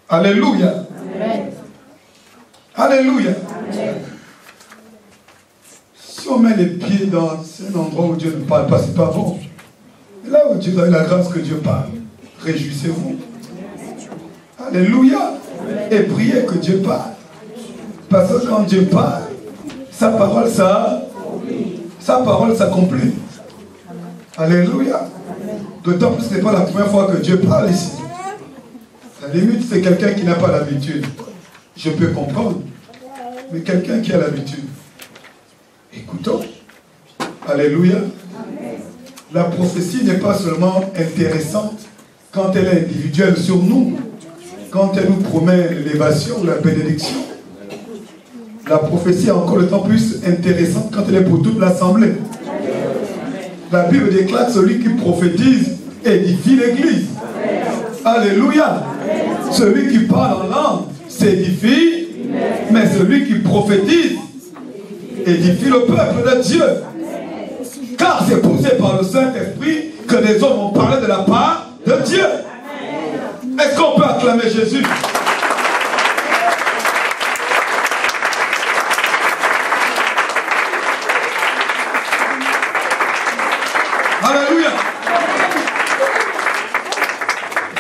Alléluia. Amen. Alléluia. Amen. Si on met les pieds dans un endroit où Dieu ne parle pas, c'est pas bon. Et là où Dieu a eu la grâce que Dieu parle, réjouissez-vous. Alléluia. Et priez que Dieu parle. Parce que quand Dieu parle, sa parole s'accomplit. Alléluia. D'autant plus que ce n'est pas la première fois que Dieu parle ici. La limite, c'est quelqu'un qui n'a pas l'habitude. Je peux comprendre. Mais quelqu'un qui a l'habitude. Écoutons. Alléluia. La prophétie n'est pas seulement intéressante quand elle est individuelle sur nous, quand elle nous promet l'élévation ou la bénédiction. La prophétie est encore le temps plus intéressante quand elle est pour toute l'assemblée. La Bible déclare que celui qui prophétise édifie l'église. Alléluia. Celui qui parle en langue s'édifie, mais celui qui prophétise édifie le peuple de Dieu. Car c'est poussé par le Saint-Esprit que les hommes ont parlé de la part de Dieu. Est-ce qu'on peut acclamer Jésus? Alléluia.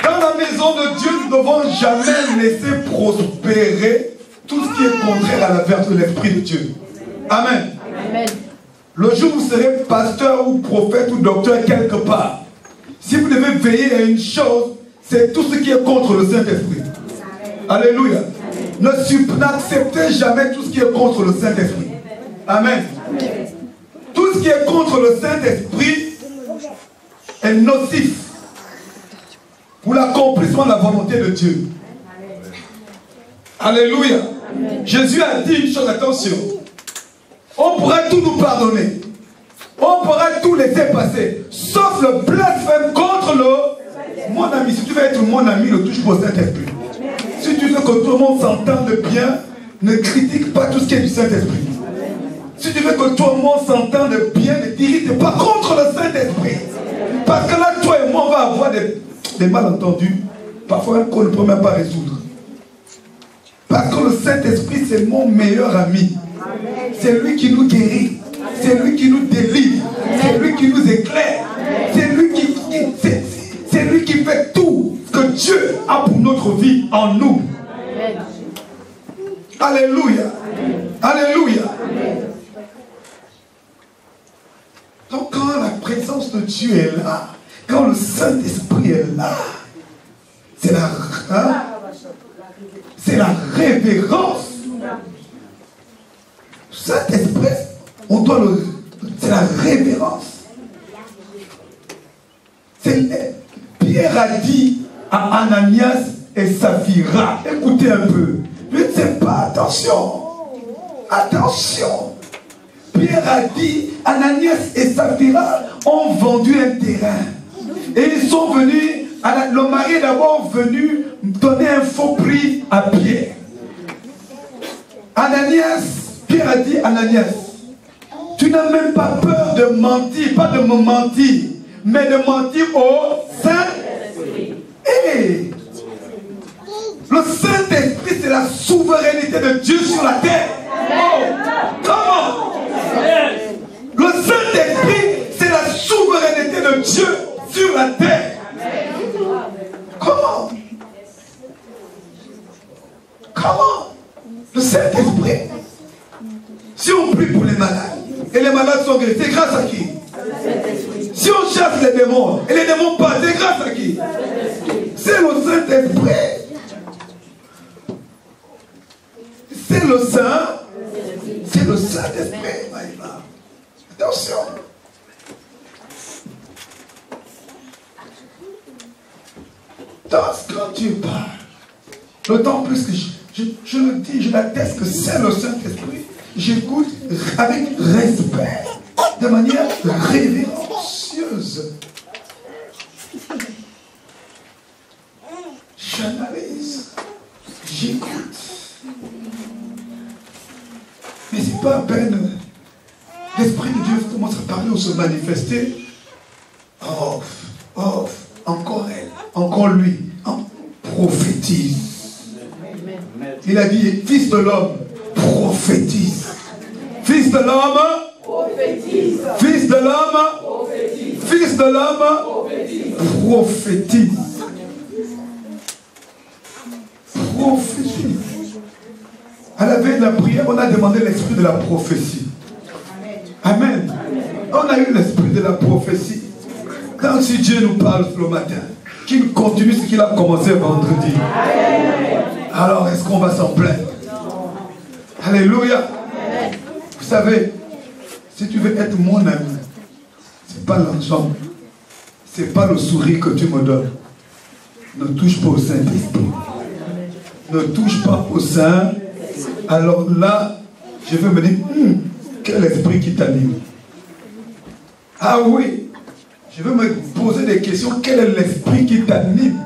Dans la maison de Dieu, nous ne devons jamais laisser prospérer tout ce qui est contraire à la vertu de l'Esprit de Dieu. Amen. Amen. Le jour où vous serez pasteur ou prophète ou docteur quelque part, si vous devez veiller à une chose, c'est tout ce qui est contre le Saint-Esprit. Alléluia. N'acceptez jamais tout ce qui est contre le Saint-Esprit. Amen. Tout ce qui est contre le Saint-Esprit est nocif pour l'accomplissement de la volonté de Dieu. Alléluia. Jésus a dit une chose, attention. On pourrait tout nous pardonner. On pourrait tout laisser passer. Sauf le blasphème contre le... Mon ami, si tu veux être mon ami, ne touche pas au Saint-Esprit. Si tu veux que tout le monde s'entende bien, ne critique pas tout ce qui est du Saint-Esprit. Si tu veux que tout le monde s'entende bien, ne t'irrite pas contre le Saint-Esprit. Parce que là, toi et moi, on va avoir des malentendus. Parfois, qu'on ne peut même pas résoudre. Parce que le Saint-Esprit, c'est mon meilleur ami. C'est lui qui nous guérit. C'est lui qui nous délivre. C'est lui qui nous éclaire. C'est lui qui fait tout ce que Dieu a pour notre vie en nous. Alléluia. Alléluia. Donc quand la présence de Dieu est là, quand le Saint-Esprit est là, c'est la révérence. Saint-Esprit, on doit le... C'est la révérence. Pierre a dit à Ananias et Saphira, écoutez un peu, je ne sais pas, attention, attention. Pierre a dit, Ananias et Saphira ont vendu un terrain. Et ils sont venus, le mari est d'abord venu donner un faux prix à Pierre. Ananias, Pierre a dit, Ananias, tu n'as même pas peur de mentir, pas de me mentir, mais de mentir au Saint-Esprit. Et le Saint-Esprit, c'est la souveraineté de Dieu sur la terre. Oh, comment? Le Saint-Esprit, c'est la souveraineté de Dieu sur la terre. Comment? Comment? Le Saint-Esprit. Si on prie pour les malades, et les malades sont guéris, c'est grâce à qui? Si on chasse les démons, et les démons passent, c'est grâce à qui? C'est le Saint-Esprit. C'est le Saint. C'est le Saint-Esprit. Attention. Quand Dieu parle, d'autant plus que je le dis, je l'atteste que c'est le Saint-Esprit, j'écoute avec respect, de manière révérencieuse. J'analyse, j'écoute. Mais c'est pas à peine. L'Esprit de Dieu commence à parler ou se manifester. Encore elle, encore lui, prophétise. Il a dit, fils de l'homme, prophétise. Fils de l'homme, prophétise. Fils de l'homme, prophétise. Fils de l'homme, prophétise. Prophétise. À la veille de la prière, on a demandé l'esprit de la prophétie. Amen. On a eu l'esprit de la prophétie. Quand si Dieu nous parle ce matin, qu'il continue ce qu'il a commencé vendredi. Alors est-ce qu'on va s'en plaindre? Alléluia. Vous savez, si tu veux être mon ami, c'est pas l'argent, c'est pas le sourire que tu me donnes. Ne touche pas au Saint-Esprit. Ne touche pas au Saint. Alors là, je vais me dire, quel esprit qui t'anime? Ah oui, je vais me poser des questions. Quel est l'esprit qui t'anime?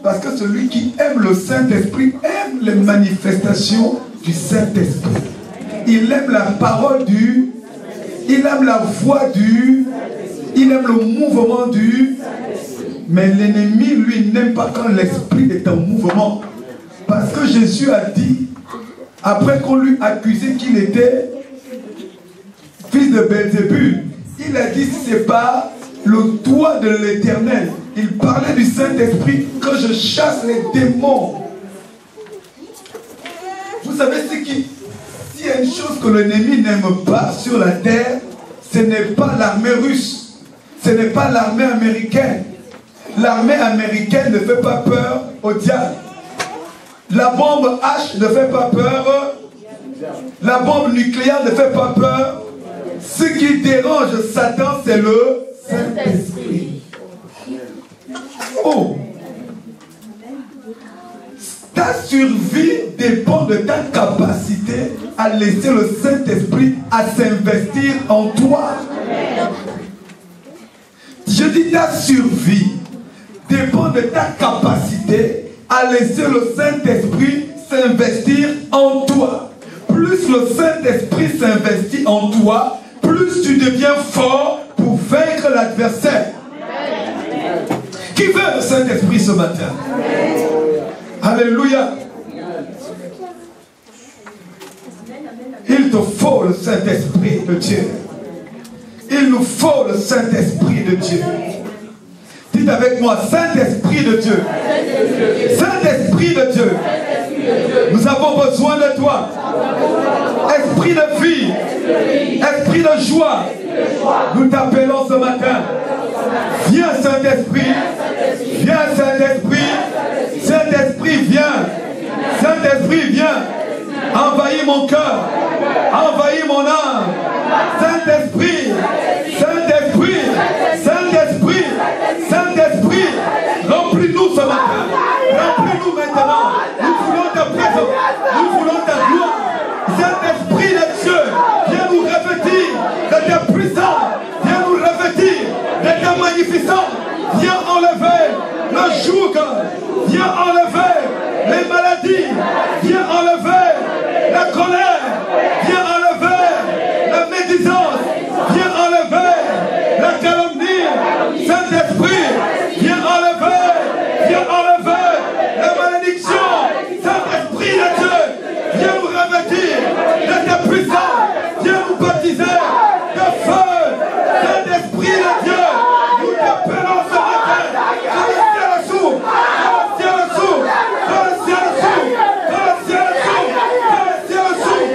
Parce que celui qui aime le Saint-Esprit aime les manifestations du Saint-Esprit. Il aime la parole du, il aime la voix du, il aime le mouvement du. Mais l'ennemi, lui, n'aime pas quand l'esprit est en mouvement. Parce que Jésus a dit, après qu'on lui accusait qu'il était fils de Belzébul, il a dit, c'est pas le toit de l'Éternel. Il parlait du Saint-Esprit, que je chasse les démons. Vous savez ce qui, s'il y a une chose que l'ennemi n'aime pas sur la terre, ce n'est pas l'armée russe, ce n'est pas l'armée américaine. L'armée américaine ne fait pas peur au diable. La bombe H ne fait pas peur. La bombe nucléaire ne fait pas peur. Ce qui dérange Satan, c'est le Saint-Esprit. Oh! Ta survie dépend de ta capacité à laisser le Saint-Esprit à s'investir en toi. Je dis ta survie dépend de ta capacité à laisser le Saint-Esprit s'investir en toi. Plus le Saint-Esprit s'investit en toi, plus tu deviens fort pour vaincre l'adversaire. Qui veut le Saint-Esprit ce matin? Alléluia. Il te faut le Saint-Esprit de Dieu. Il nous faut le Saint-Esprit de Dieu. Dites avec moi, Saint-Esprit de Dieu. Saint-Esprit de Dieu. Nous avons besoin de toi. Esprit de vie. Esprit de joie. Nous t'appelons ce matin. Viens Saint-Esprit. Viens Saint-Esprit. Saint-Esprit, viens. Saint-Esprit, viens. Envahis mon cœur. Envahis mon âme. Saint-Esprit. Saint-Esprit. Saint-Esprit. Saint-Esprit. Remplis-nous ce matin. Remplis-nous maintenant. Nous voulons ta présence. Nous voulons ta gloire. Saint-Esprit de Dieu, viens nous revêtir de ta puissance. Viens nous revêtir de ta magnificence. Viens enlever le joug. Viens enlever les maladies. Viens enlever la colère. Viens enlever la médisance. Viens enlever la calomnie. Saint-Esprit, viens enlever la malédiction. Saint-Esprit de Dieu, viens nous revêtir de ta puissance. Viens nous baptiser de feu. Saint-Esprit de Dieu, nous t'appelons ce matin. Que le ciel s'ouvre. Que le ciel s'ouvre. Que le ciel s'ouvre. Que le ciel s'ouvre. Que le ciel s'ouvre.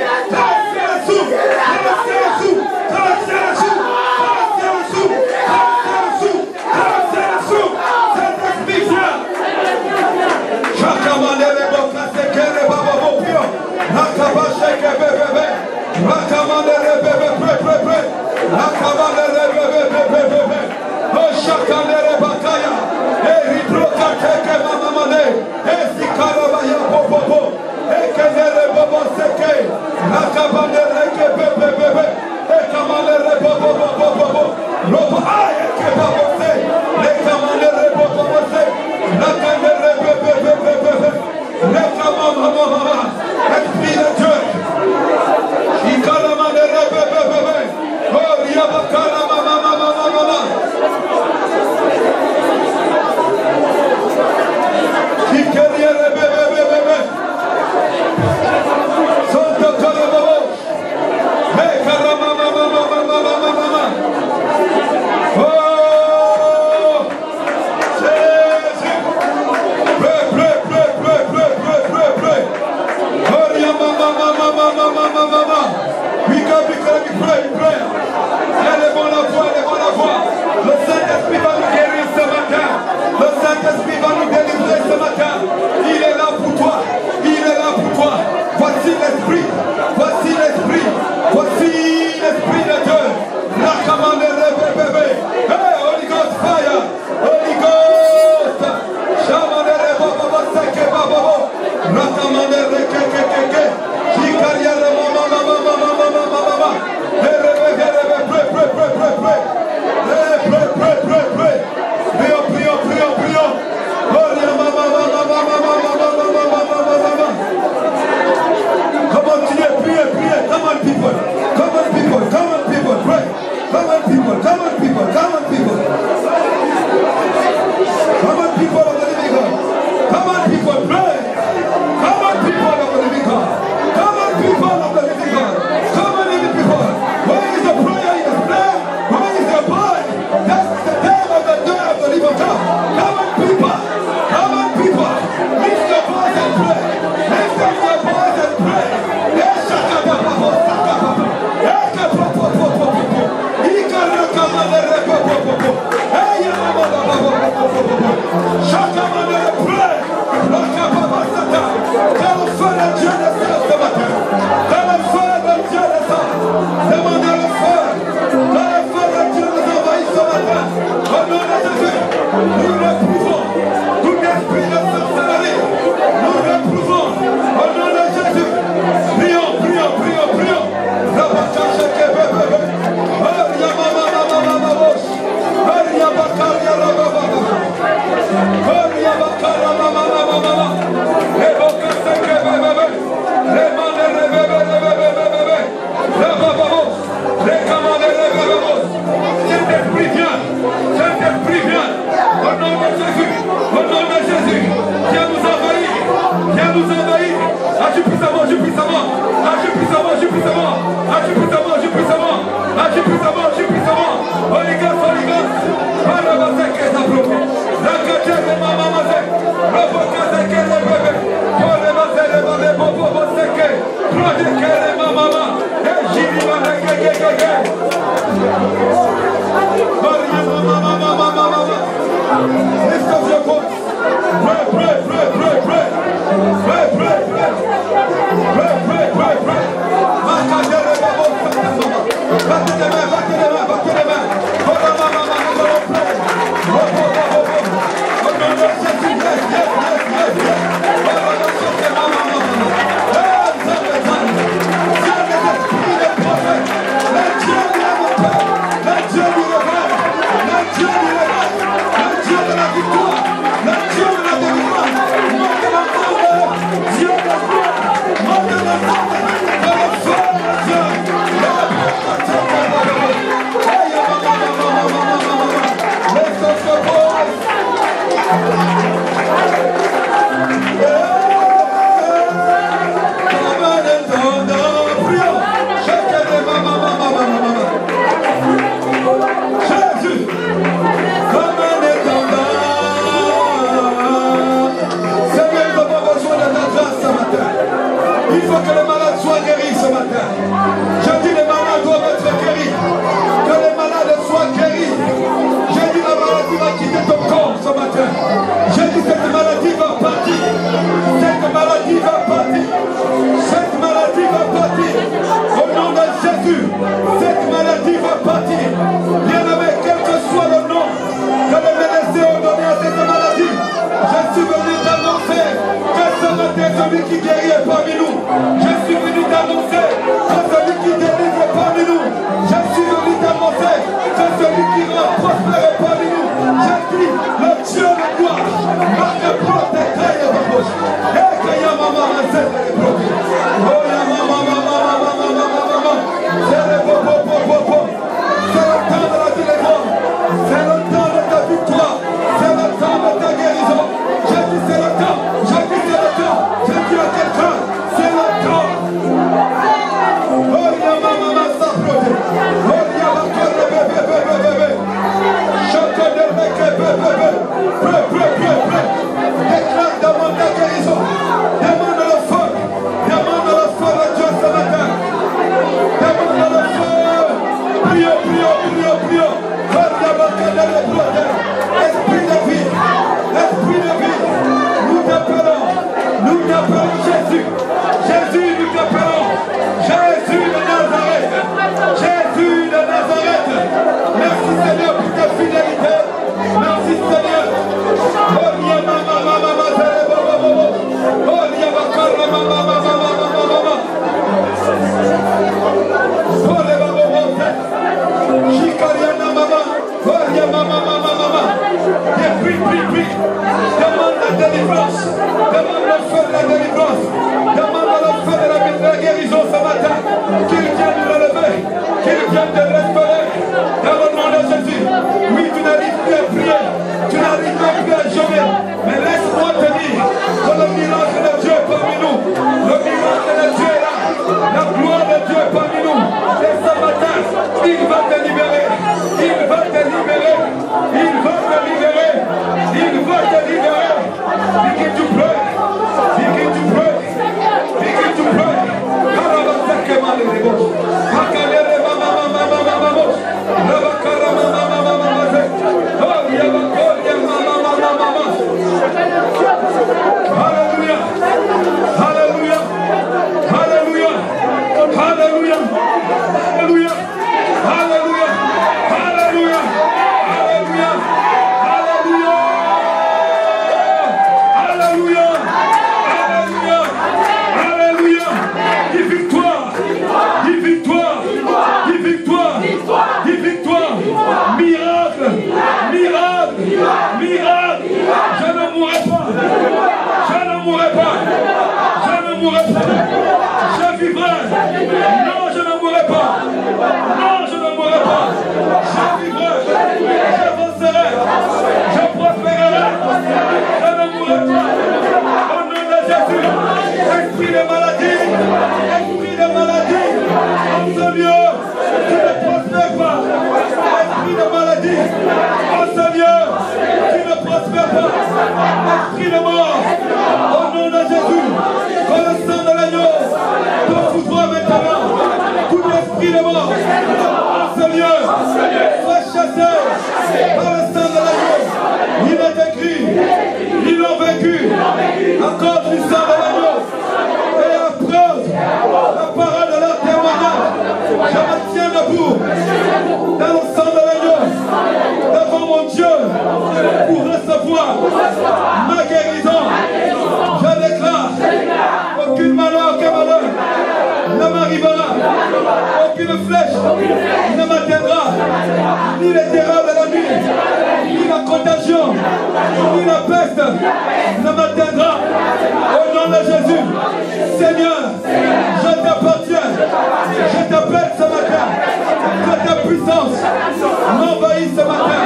M'envahisse ce matin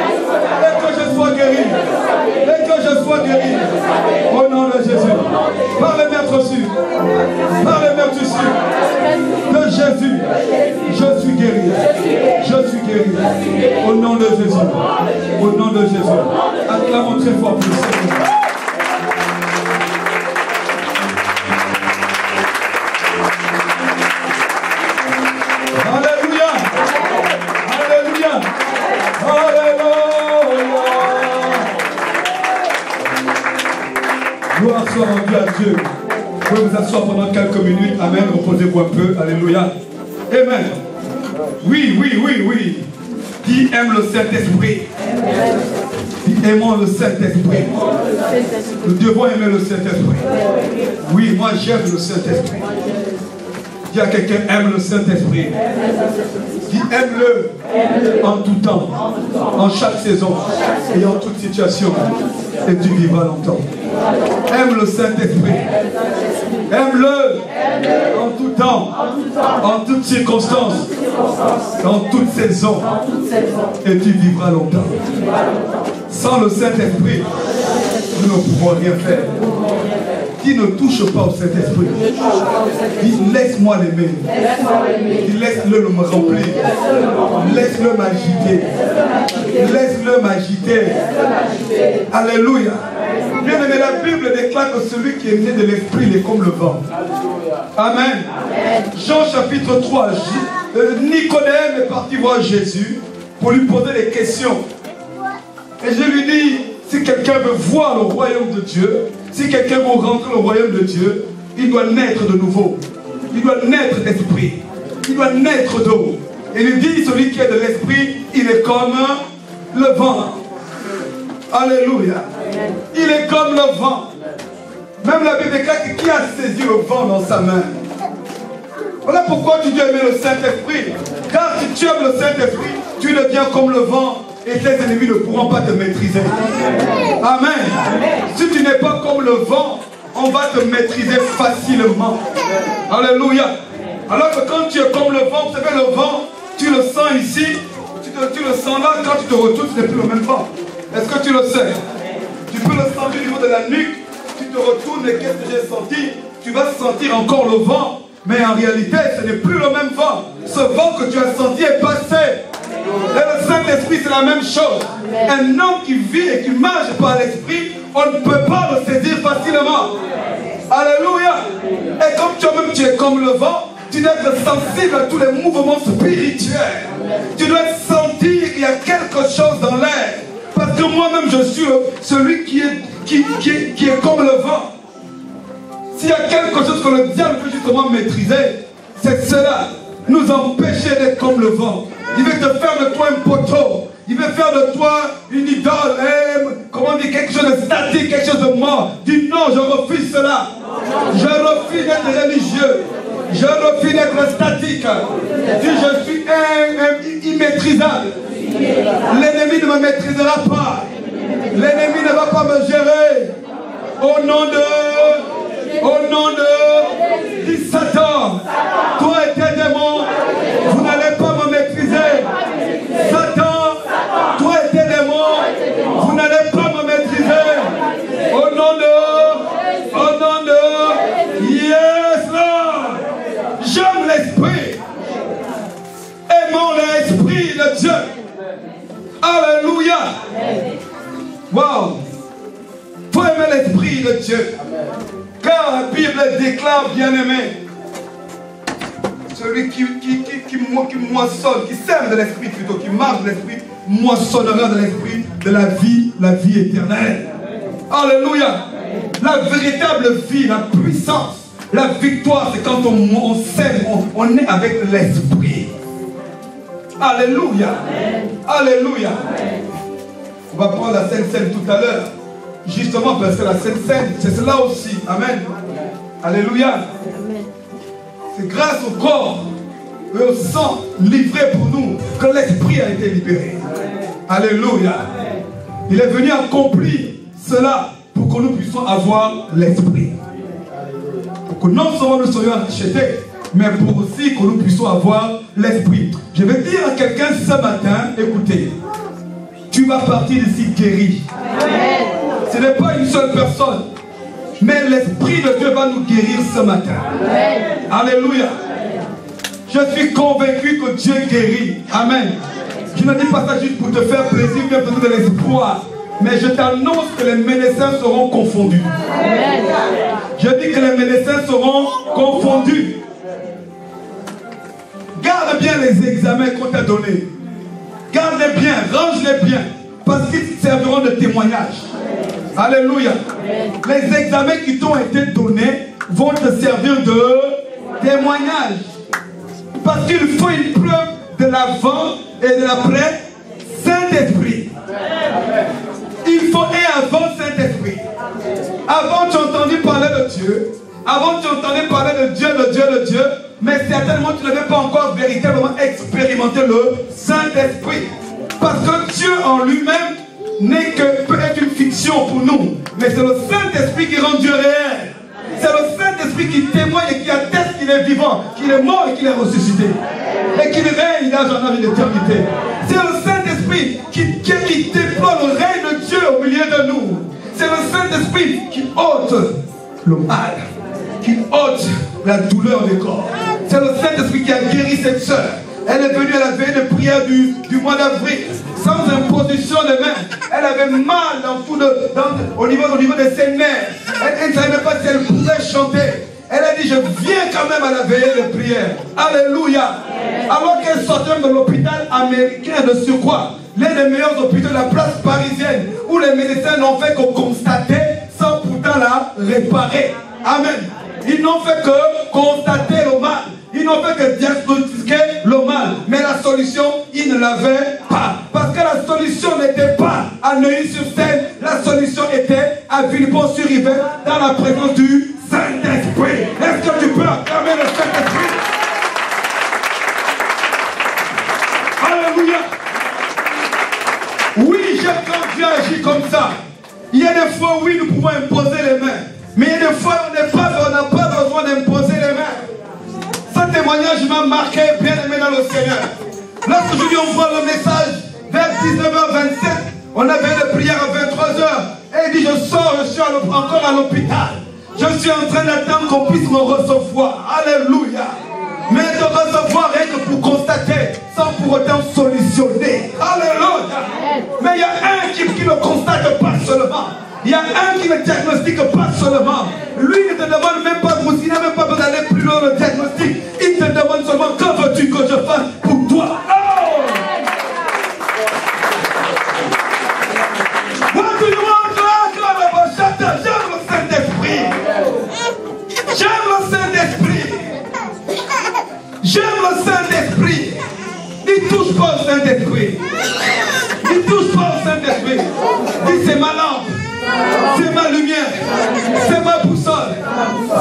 et que je sois guéri, et que je sois très fort pour le Seigneur. Alléluia. Alléluia. Alléluia. Gloire soit rendue à Dieu. Vous pouvez vous asseoir pendant quelques minutes. Amen. Reposez-vous un peu. Alléluia. Amen. Oui, oui, oui, oui. Dis aime le Saint-Esprit. Dis aimons le Saint-Esprit. Nous devons aimer le Saint-Esprit. Oui, moi j'aime le Saint-Esprit. Dis à quelqu'un aime le Saint-Esprit. Dis aime-le en tout temps, en chaque saison et en toute situation. Et tu vivras longtemps. Aime le Saint-Esprit. Aime-le en tout temps, en toutes circonstances, dans toute saison. Et tu vivras longtemps. Sans le Saint-Esprit, nous ne pouvons rien faire. Dis ne touche pas au Saint-Esprit. Dis laisse-moi l'aimer. Dis laisse-le me remplir. Laisse-le m'agiter. Laisse-le m'agiter. Alléluia. Bien aimé, la Bible déclare que celui qui est né de l'Esprit, il est comme le vent. Amen. Jean chapitre 3. Nicodème est parti voir Jésus pour lui poser des questions. Et je lui dis, si quelqu'un veut voir le royaume de Dieu, si quelqu'un veut rentrer au royaume de Dieu, il doit naître de nouveau. Il doit naître d'esprit. Il doit naître d'eau. Et il dit, celui qui est de l'esprit, il est comme le vent. Alléluia. Il est comme le vent. Même la Bible déclare que qui a saisi le vent dans sa main. Voilà pourquoi tu dois aimer le Saint-Esprit. Car si tu aimes le Saint-Esprit, tu deviens comme le vent. Et tes ennemis ne pourront pas te maîtriser. Amen. Si tu n'es pas comme le vent, on va te maîtriser facilement. Alléluia. Alors que quand tu es comme le vent, vous savez le vent, tu le sens ici, tu le sens là, quand tu te retournes, ce n'est plus le même vent. Est-ce que tu le sais? Tu peux le sentir au niveau de la nuque, tu te retournes et qu'est-ce que j'ai senti? Tu vas sentir encore le vent, mais en réalité, ce n'est plus le même vent. Ce vent que tu as senti est passé. Et le Saint-Esprit, c'est la même chose. Un homme qui vit et qui marche par l'Esprit, on ne peut pas le saisir facilement. Alléluia. Et comme toi-même tu es comme le vent, tu dois être sensible à tous les mouvements spirituels. Tu dois sentir qu'il y a quelque chose dans l'air. Parce que moi-même, je suis celui qui est comme le vent. S'il y a quelque chose que le diable peut justement maîtriser, c'est cela. Nous empêcher d'être comme le vent. Il veut te faire de toi un poteau. Il veut faire de toi une idole. Comment dire, quelque chose de statique, quelque chose de mort. Dis non, je refuse cela. Je refuse d'être religieux. Je refuse d'être statique. Dis je suis immaîtrisable. L'ennemi ne me maîtrisera pas. L'ennemi ne va pas me gérer. Au nom de dis Satan, toi et tes démons, vous n'allez pas me maîtriser. Satan, toi et tes démons, vous n'allez pas me maîtriser. Au nom de Yes Lord. J'aime l'esprit. Aimons l'esprit de Dieu. Alléluia. Wow. Faut aimer l'esprit de Dieu. Car la Bible déclare, bien-aimé, celui qui moissonne, qui sème de l'esprit plutôt, qui marche de l'esprit, moissonnera de l'esprit de la vie éternelle. Alléluia. La véritable vie, la puissance, la victoire, c'est quand on sème, on est avec l'esprit. Alléluia. Alléluia. On va prendre la Sainte Seine tout à l'heure. Justement parce que la Sainte Seine, c'est cela aussi. Amen. Alléluia. C'est grâce au corps et au sang livré pour nous que l'esprit a été libéré. Alléluia. Il est venu accomplir cela pour que nous puissions avoir l'esprit. Pour que non seulement nous soyons rachetés, mais pour aussi que nous puissions avoir l'esprit. Je vais dire à quelqu'un ce matin, écoutez, tu vas partir d'ici guéri. Amen. Ce n'est pas une seule personne, mais l'Esprit de Dieu va nous guérir ce matin. Amen. Alléluia. Je suis convaincu que Dieu guérit. Amen. Je ne dis pas ça juste pour te faire plaisir, mais pour te donner de l'espoir. Mais je t'annonce que les médecins seront confondus. Amen. Je dis que les médecins seront confondus. Garde bien les examens qu'on t'a donnés. Garde-les bien, range-les bien. Parce qu'ils serviront de témoignage. Alléluia. Les examens qui t'ont été donnés vont te servir de témoignage. Parce qu'il faut une preuve de l'avant et de l'après Saint-Esprit. Il faut un avant Saint-Esprit. Avant tu as entendu parler de Dieu. Avant tu entendais parler de Dieu, de Dieu, de Dieu. Mais certainement tu n'avais pas encore véritablement expérimenté le Saint-Esprit. Parce que Dieu en lui-même n'est que peut-être une fiction pour nous. Mais c'est le Saint-Esprit qui rend Dieu réel. C'est le Saint-Esprit qui témoigne et qui atteste qu'il est vivant, qu'il est mort et qu'il est ressuscité. Et qu'il règne d'âge en âge d'éternité. C'est le Saint-Esprit qui déploie le règne de Dieu au milieu de nous. C'est le Saint-Esprit qui ôte le mal, qui ôte la douleur du corps. C'est le Saint-Esprit qui a guéri cette sœur. Elle est venue à la veille de prière du mois d'avril, sans imposition de main. Elle avait mal au niveau de ses nerfs. Elle ne savait pas si elle pouvait chanter. Elle a dit, je viens quand même à la veillée de prière. Alléluia. Alors qu'elle sortait de l'hôpital américain de surcroît, l'un des meilleurs hôpitaux de la place parisienne, où les médecins n'ont fait que constater sans pourtant la réparer. Amen. Ils n'ont fait que constater le mal. Ils n'ont fait que diagnostiquer le mal. Mais la solution, ils ne l'avaient pas. Parce que la solution n'était pas à Neuilly-sur-Seine. La solution était à Villebon-sur-Yvette, dans la présence du Saint-Esprit. Est-ce que tu peux acclamer le Saint-Esprit? Alléluia. Oui, quand Dieu agit comme ça, il y a des fois, oui, nous pouvons imposer les mains. Mais il y a des fois, on n'a pas besoin d'imposer les mains. Ce témoignage m'a marqué, bien aimé dans le Seigneur. Lorsqu'aujourd'hui on voit le message, vers 19h27, on avait une prière à 23h. Et il dit, je sors, je suis encore à l'hôpital. Je suis en train d'attendre qu'on puisse me recevoir. Alléluia. Mais de recevoir rien que pour constater, sans pour autant solutionner. Alléluia. Mais il y a un qui ne constate pas seulement. Il y a un qui ne diagnostique pas seulement. Lui ne te demande même pas, il n'a même pas besoin d'aller plus loin le diagnostic. Il te demande seulement, que veux-tu que je fasse pour toi? Oh! What do you want? J'aime le Saint-Esprit. J'aime le Saint-Esprit. J'aime le Saint-Esprit. Il touche pas au Saint-Esprit. Il touche pas au Saint-Esprit. Il c'est ma lampe. C'est ma lumière, c'est ma boussole,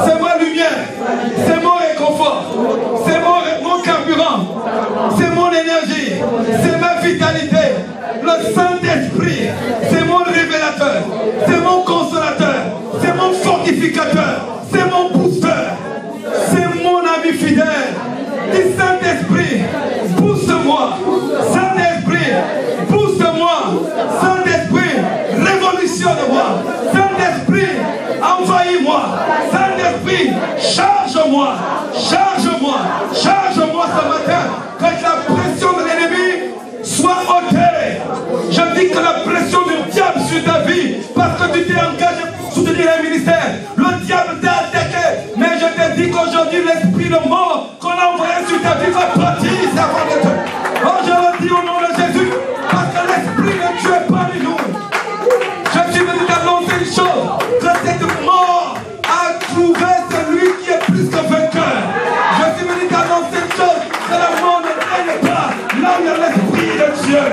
c'est ma lumière, c'est mon réconfort, c'est mon carburant, c'est mon énergie, c'est ma vitalité. Le Saint-Esprit, c'est mon révélateur, c'est mon consolateur, c'est mon fortificateur, c'est mon booster, c'est mon ami fidèle. Dis Saint-Esprit, pousse-moi, Saint-Esprit, pousse-moi, Saint-Esprit, révolutionne-moi, Saint-Esprit, envahis-moi, Saint-Esprit, charge-moi, charge-moi, charge-moi ce matin, que la pression de l'ennemi soit ôtée. Je dis que la pression du diable sur ta vie, parce que tu t'es engagé pour soutenir un ministère, le diable t'a attaqué, mais je te dis qu'aujourd'hui l'esprit de mort qu'on a envoyé sur ta vie va partir avant de te... Oh, je le dis au nom de Jésus, parce que l'esprit de Dieu est parmi nous. Je suis venu t'annoncer une chose, que cette mort a trouvé celui qui est plus que vainqueur. Je suis venu t'annoncer une chose, que la mort ne règne pas là où il y a l'esprit de Dieu.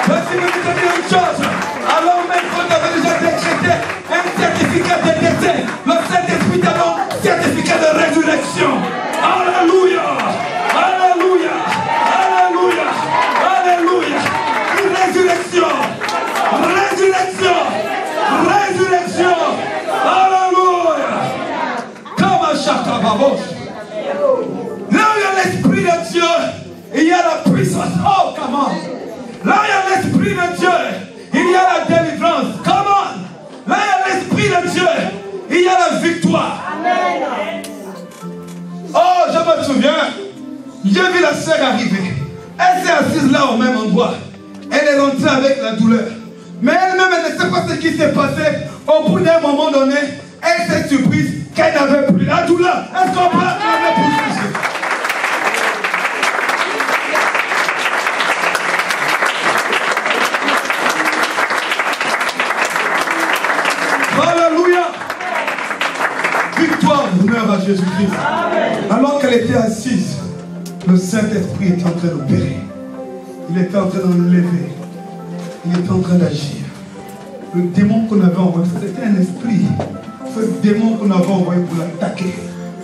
Je suis venu te dire une chose, alors même qu'on avait déjà décrété un certificat de décès, le Saint-Esprit t'annonce un certificat de résurrection. Alléluia, alléluia, alléluia, alléluia. Résurrection, résurrection, résurrection. Alléluia. Comme un chaka babos. Là où il y a l'esprit de Dieu, il y a la puissance. Oh, comment? Là où il y a l'esprit de Dieu, il y a la délivrance. Comment? Là où il y a l'esprit de Dieu, il y a la victoire. Amen. Oh, je me souviens, j'ai vu la sœur arriver. Elle s'est assise là au même endroit. Elle est rentrée avec la douleur. Mais elle-même, elle ne sait pas ce qui s'est passé. Au bout d'un moment donné, elle s'est surprise qu'elle n'avait plus la douleur. Est-ce qu'on peut acclamer pour Jésus? Alléluia. Victoire, honneur à Jésus-Christ. Alors qu'elle était assise, le Saint-Esprit était en train d'opérer. Il était en train d'enlever. Il était en train d'agir. Le démon qu'on avait envoyé, c'était un esprit. Ce démon qu'on avait envoyé pour l'attaquer,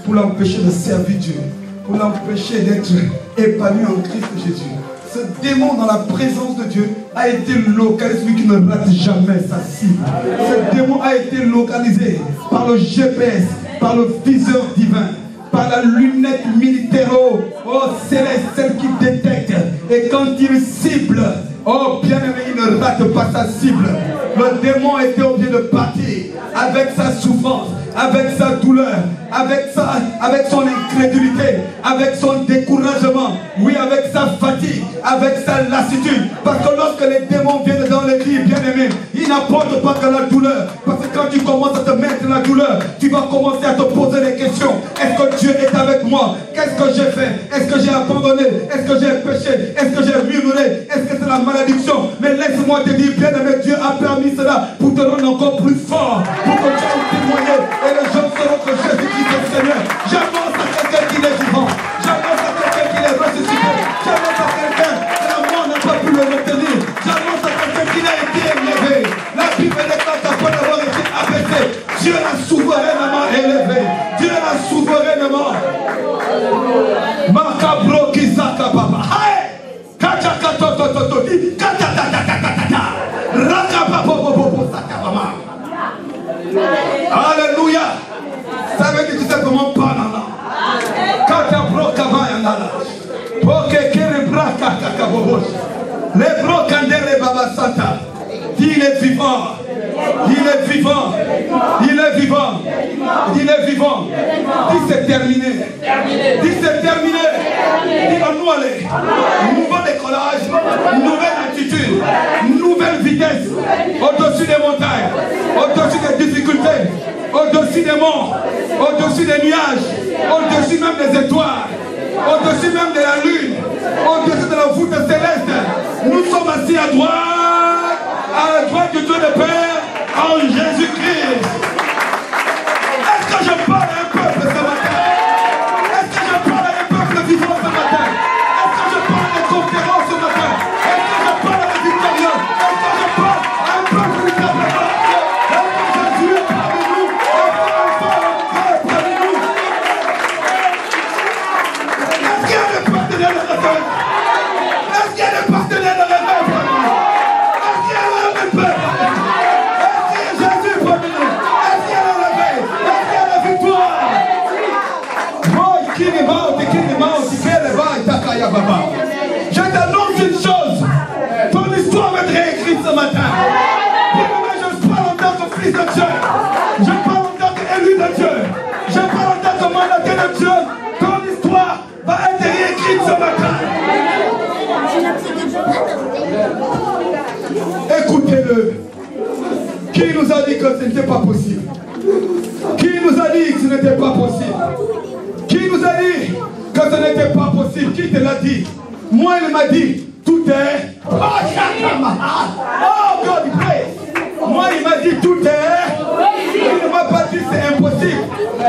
pour l'empêcher de servir Dieu, pour l'empêcher d'être épanoui en Christ Jésus. Ce démon dans la présence de Dieu a été localisé, celui qui ne rate jamais sa cible. Ce démon a été localisé par le GPS, par le viseur divin, par la lunette militaire, oh céleste, celle qui détecte. Et quand il cible, oh bien-aimé, il ne rate pas sa cible. Le démon était obligé de partir avec sa souffrance, avec sa douleur, avec son incrédulité, avec son découragement, oui, avec sa fatigue, avec sa lassitude. Parce que lorsque les démons viennent dans les vies, bien-aimés, ils n'apportent pas que la douleur. Parce que quand tu commences à te mettre la douleur, tu vas commencer à te poser des questions. Est-ce que Dieu est avec moi? Qu'est-ce que j'ai fait? Est-ce que j'ai abandonné? Est-ce que j'ai péché? Est-ce que j'ai murmuré? Est-ce que c'est la malédiction? Mais laisse-moi te dire, bien-aimé, Dieu a permis cela pour te rendre encore plus fort, pour que tu aies témoigné et les gens sauront que Jésus-Christ est Seigneur. J'annonce à quelqu'un qui est vivant. J'annonce à quelqu'un qui est ressuscité. J'annonce à quelqu'un que la mort n'a pas pu le retenir. J'annonce à quelqu'un qui a été élevé. La Bible déclare qu'après avoir été abaissé, Dieu l'a souverainement élevé. Dieu l'a souverainement. Makabro Kizaka Baba. Alléluia. Ça veut dire que tu sais comment parler là. Les brocandere Baba Santa. Il est vivant. Il est vivant. Il est vivant. Il est vivant. Dis c'est terminé. Dis c'est terminé. Dis à nous aller. Nouveau décollage. Nouvelle attitude. Nouvelle vitesse. Au-dessus des montagnes. Au-dessus des difficultés. Au-dessus des monts. Au-dessus des nuages. Au-dessus même des étoiles. Au-dessus même de la lune. Au-dessus de la voûte céleste. Nous sommes assis à la droite du Dieu de Père, en Jésus-Christ. Est-ce que je parle à un peuple ce matin? Est-ce que je parle à un peuple vivant ce matin? Est-ce que je parle à des conférences ce matin? Est-ce que je parle à des victorieux? Est-ce que je parle à un peuple qui s'appelle est-ce que Jésus est parmi nous? Est-ce que l'enfant est parmi nous? Est-ce qu'il y a des partenaires de réveil? Est-ce qu'il y a des partenaires de réveil parmi nous? Est-ce qu'il y a le peuple? Est-ce qu'il y a Jésus parmi nous? Est-ce qu'il y a le réveil? Est-ce qu'il y a la victoire? Je t'annonce une chose. Ton histoire va être réécrite ce matin. Je parle en tant que fils de Dieu. Je parle en tant qu'élu de Dieu. Je parle en tant que mandataire de Dieu. Ton histoire va être réécrite ce matin. Écoutez-le. Qui nous a dit que ce n'était pas possible? Qui nous a dit que ce n'était pas possible? Qui nous a dit que ce n'était pas possible? Qui te l'a dit? Moi, il m'a dit, tout est... Oh, God, praise. Moi, il m'a dit, tout est... Il ne m'a pas dit c'est impossible.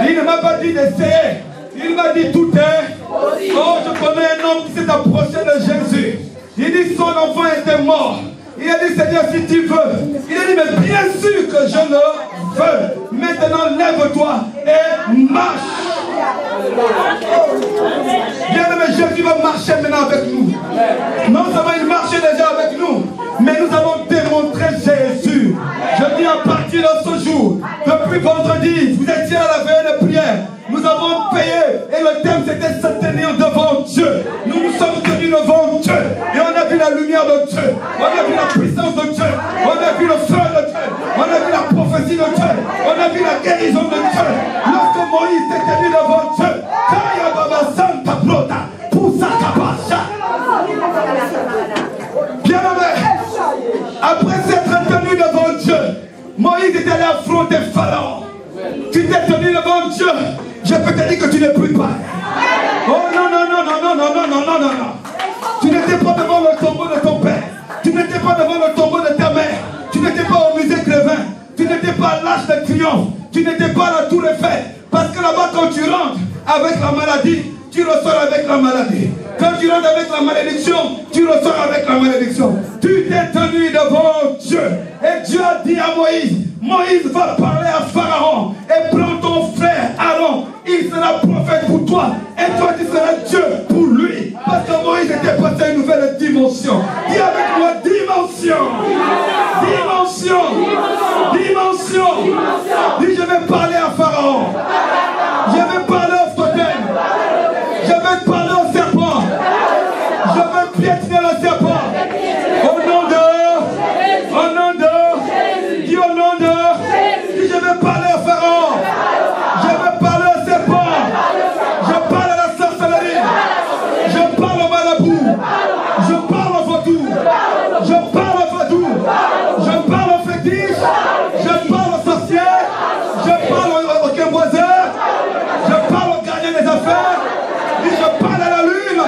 Il ne m'a pas dit d'essayer. Il m'a dit, tout est... Oh, je connais un homme qui s'est approché de Jésus. Il dit, son enfant était mort. Il a dit, Seigneur, si tu veux. Il a dit, mais bien sûr que je le veux. Maintenant, lève-toi et marche. Bien-aimé, Jésus va marcher maintenant avec nous. Non seulement il marchait déjà avec nous, mais nous avons démontré Jésus. Je dis à partir de ce jour, depuis vendredi, vous étiez à la veille de prière. Nous avons payé et le thème c'était se tenir devant Dieu. Nous nous sommes tenus devant Dieu et on a vu la lumière de Dieu. On a vu la puissance de Dieu. On a vu le feu de Dieu. On a vu la prophétie de Dieu. On a vu la guérison de Dieu. Lorsque Moïse s'est tenu devant Dieu, Kaya Baba Santa Brota, Poussa Kabasha. Bien aimé, après s'être tenu Pharaon. Tu t'es tenu devant Dieu. Je peux te dire que tu n'es plus pareil. Oh non, non, non, non, non, non, non, non, non, non, non. Tu n'étais pas devant le tombeau de ton père. Tu n'étais pas devant le tombeau de ta mère. Tu n'étais pas au musée Clévin. Tu n'étais pas à l'Arche de Triomphe. Tu n'étais pas à la Tour Eiffel. Parce que là-bas, quand tu rentres avec la maladie, tu ressors avec la maladie. Quand tu rentres avec la malédiction, tu ressors avec la malédiction. Tu t'es tenu devant Dieu. Et Dieu a dit à Moïse, Moïse va parler à Pharaon. Et prends ton frère Aaron. Il sera prophète pour toi. Et toi, tu seras Dieu pour lui. Parce que Moïse était passé à une nouvelle dimension. Dis avec moi, dimension. Dimension. Dimension. Dis, je vais parler à Pharaon. Je vais parler au totem. Je vais parler au serpent. Je vais piétiner le serpent. Au nom de, dis au nom de, dis je vais parler au Pharaon. Je vais parler au serpent. Je parle à la sorcellerie. Je parle au marabout. Je parle au vaudou. Je parle au vaudou. Je parle au fétiche. Je parle aux sorciers. Je parle au quimboiseur. Je parle au gardien des affaires. Et je parle à la lune.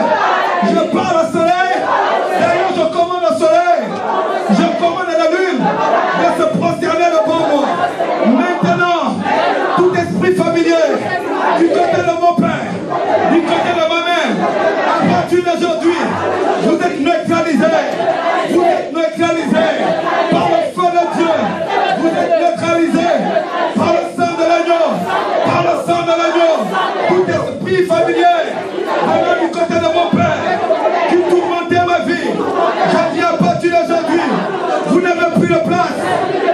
Je parle au soleil. D'ailleurs, je commande au soleil. Je commande à la lune de se prosterner devant moi. Maintenant, tout esprit familier, du côté de mon père, du côté de ma mère, à partir d'aujourd'hui, vous êtes neutralisés. Vous êtes neutralisés par le feu de Dieu. Vous êtes neutralisés par le sang de l'agneau. Par le sang de l'agneau. Tout esprit familier, venant du côté de mon père, qui tourmentait ma vie, je dis à partir d'aujourd'hui, vous n'avez plus de place.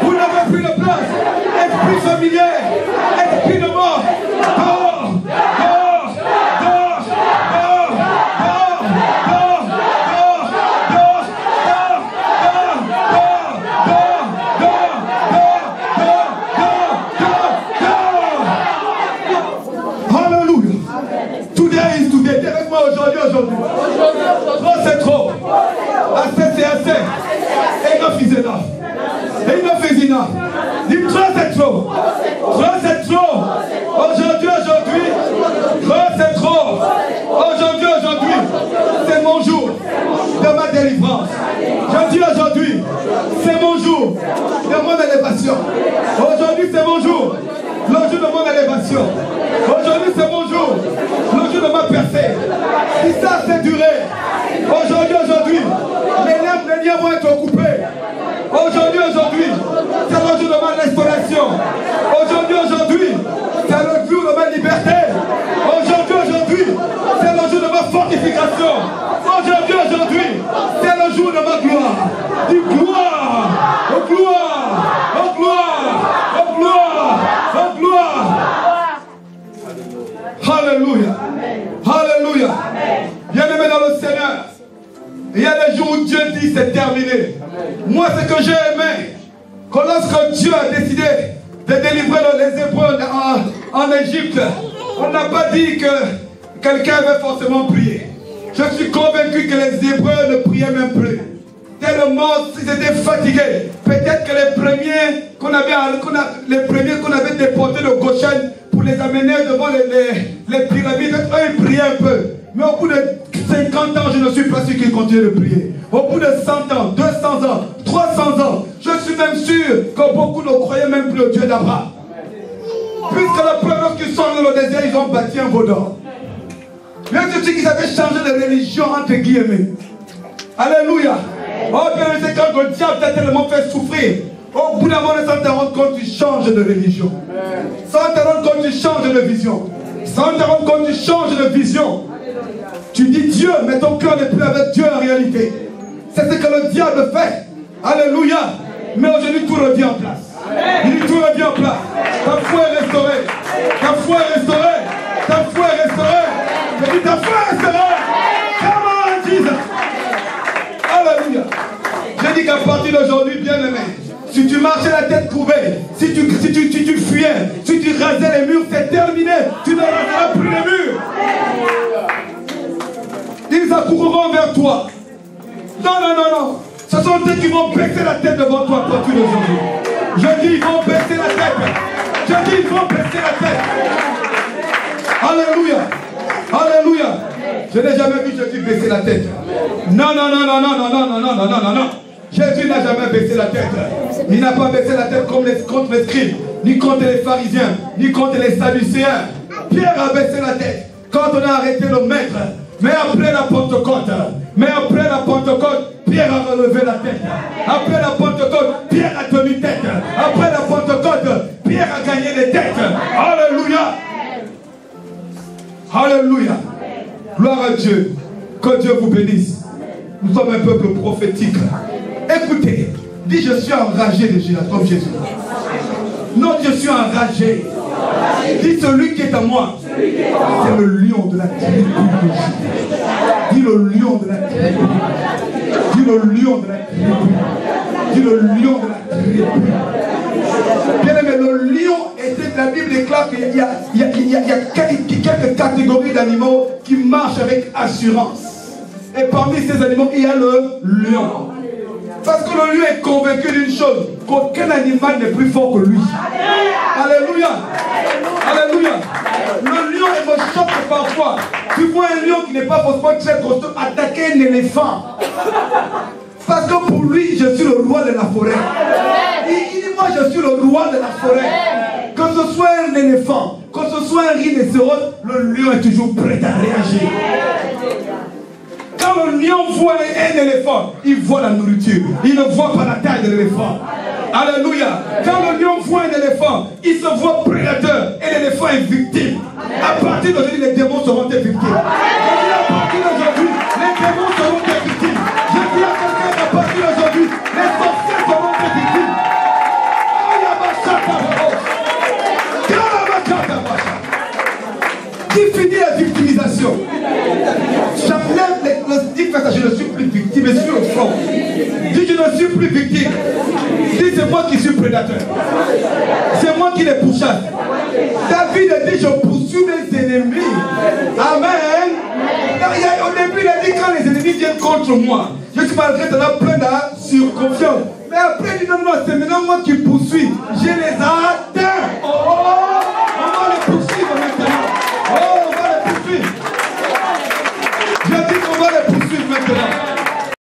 Vous n'avez plus de place. Esprit familier, esprit de mort. Dehors, dehors, dehors, dehors, dehors, dehors, dehors, dehors, dehors, dehors. Hallelujah. Today is today. Dis avec moi aujourd'hui. Trop c'est trop. Assez c'est assez. Enough is enough. Enough is enough. Dis trop c'est trop. Trop c'est trop. Aujourd'hui. Trop c'est trop. Aujourd'hui. C'est mon jour de ma délivrance. Je dis aujourd'hui, c'est mon jour de mon élévation. Aujourd'hui c'est mon jour. Le jour de mon élévation. Aujourd'hui c'est mon jour. Le jour de ma percée. Si ça c'est duré. Aujourd'hui. Les liens vont être coupés. Aujourd'hui, c'est le jour de ma restauration. Aujourd'hui, c'est le jour de ma liberté. Aujourd'hui, c'est le jour de ma fortification. Aujourd'hui, c'est le jour de ma gloire. Du gloire, oh gloire, oh gloire, oh gloire, oh gloire. Alléluia. Alléluia. Bien-aimé dans le Seigneur. Il y a des jours où Dieu dit c'est terminé. Moi, ce que j'ai aimé, que lorsque Dieu a décidé de délivrer les Hébreux en Égypte, on n'a pas dit que quelqu'un avait forcément prié. Je suis convaincu que les Hébreux ne priaient même plus. Tellement ils étaient fatigués. Peut-être que les premiers qu'on avait déportés de Goshen pour les amener devant les pyramides, eux ils priaient un peu. Mais au bout de 50 ans, je ne suis pas sûr qu'ils continuent de prier. Au bout de 100 ans, 200 ans, 300 ans, je suis même sûr que beaucoup ne croyaient même plus au Dieu d'Abraham. Puisque la preuve, lorsqu'ils sont dans le désert, ils ont bâti un veau d'or. Bien sûr qu'ils avaient changé de religion entre guillemets. Alléluia. Oh bien, c'est quand le diable t'a tellement fait souffrir. Au bout d'un moment, sans te rendre compte, tu changes de religion. Sans te rendre compte, tu changes de vision. Sans te rendre compte, tu changes de vision. Tu dis Dieu, mais ton cœur n'est plus avec Dieu en réalité. C'est ce que le diable fait. Alléluia. Mais aujourd'hui, tout revient en place. Il dit tout revient en place. Ta foi est restaurée. Ta foi est restaurée. Ta foi est restaurée. Je dis ta foi est restaurée. Come on, Jesus. Alléluia. Je dis qu'à partir d'aujourd'hui, bien-aimé, si tu marchais la tête couvée, si tu fuyais, si tu rasais les murs, c'est terminé. Tu ne raseras plus les murs. Ils accourront vers toi. Non, non, non, non. Ce sont eux qui vont baisser la tête devant toi à partir d'aujourd'hui. Je dis, ils vont baisser la tête. Je dis, ils vont baisser la tête. Alléluia. Alléluia. Je n'ai jamais vu Jésus baisser la tête. Non, non, non, non, non, non, non, non, non, non, non, non. Jésus n'a jamais baissé la tête. Il n'a pas baissé la tête contre les scribes, ni contre les pharisiens, ni contre les sadducéens. Pierre a baissé la tête quand on a arrêté le maître. Mais après la Pentecôte, Pierre a relevé la tête. Après la Pentecôte, Pierre a tenu tête. Après la Pentecôte, Pierre a gagné les têtes. Alléluia. Alléluia. Gloire à Dieu. Que Dieu vous bénisse. Nous sommes un peuple prophétique. Écoutez, dis je suis enragé de Jésus, comme Jésus. Non, je suis enragé. Dis celui qui est en moi. C'est le lion de la tribu de Juda. Dis le lion de la tribu. Dis le lion de la tribu. Dis le lion de la tribu. Bien aimé, le lion était, la Bible déclare qu'il y a quelques catégories d'animaux qui marchent avec assurance. Et parmi ces animaux, il y a le lion. Parce que le lion est convaincu d'une chose, qu'aucun animal n'est plus fort que lui. Alléluia. Alléluia. Le lion me choque parfois. Tu vois un lion qui n'est pas forcément très costaud attaquer un éléphant. Parce que pour lui, je suis le roi de la forêt. Il dit, moi je suis le roi de la forêt. Que ce soit un éléphant, que ce soit un rhinocéros, le lion est toujours prêt à réagir. Quand le lion voit un éléphant, il voit la nourriture. Il ne voit pas la taille de l'éléphant. Alléluia. Quand le lion voit un éléphant, il se voit prédateur et l'éléphant est victime. À partir d'aujourd'hui, les démons seront des victimes. Je dis à partir d'aujourd'hui, les démons seront des victimes. Je dis à quelqu'un à partir d'aujourd'hui, les sorciers seront des victimes. Qui finit la victimisation? J'enlève le stick face à je ne suis plus victime, je suis au front. Dis je ne suis plus victime. Dis c'est moi qui suis prédateur. C'est moi qui les pourchasse. David a dit je poursuis mes ennemis. Amen. Au début il a dit quand les ennemis viennent contre moi, je suis malgré cela plein de surconfiance. Mais après il dit non, non, c'est maintenant moi qui poursuis. J'ai